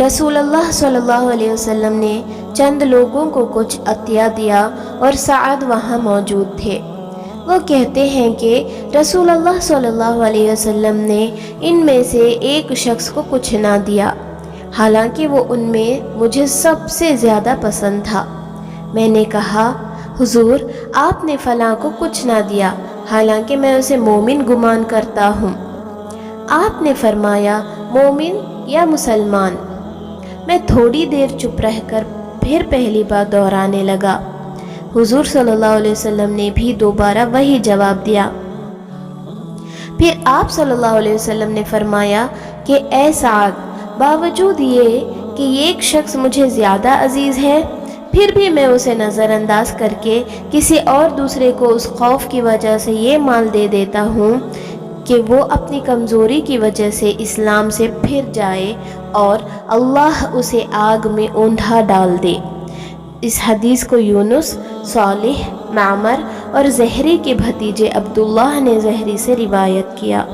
رسول اللہ صلی اللہ علیہ وسلم نے چند لوگوں کو کچھ عطیہ دیا اور سعد وہاں موجود تھے۔ وہ کہتے ہیں کہ رسول اللہ صلی اللہ علیہ وسلم نے ان میں سے ایک شخص کو کچھ نہ دیا، حالانکہ وہ ان میں مجھے سب سے زیادہ پسند تھا۔ میں نے کہا، حضور آپ نے فلاں کو کچھ نہ دیا، حالانکہ میں اسے مومن گمان کرتا ہوں۔ آپ نے فرمایا، مومن یا مسلمان؟ میں تھوڑی دیر چپ رہ کر پھر پہلی بات دہرانے لگا۔ حضور صلی اللہ علیہ وسلم نے بھی دوبارہ وہی جواب دیا۔ پھر آپ صلی اللہ علیہ وسلم نے فرمایا کہ اے سعد، باوجود یہ کہ ایک شخص مجھے زیادہ عزیز ہے، پھر بھی میں اسے نظر انداز کر کے کسی اور دوسرے کو اس خوف کی وجہ سے یہ مال دے دیتا ہوں کہ وہ اپنی کمزوری کی وجہ سے اسلام سے پھر جائے اور اللہ اسے آگ میں اونڈھا ڈال دے۔ اس حدیث کو یونس، صالح، معمر اور زہری کے بھتیجے عبداللہ نے زہری سے روایت کیا۔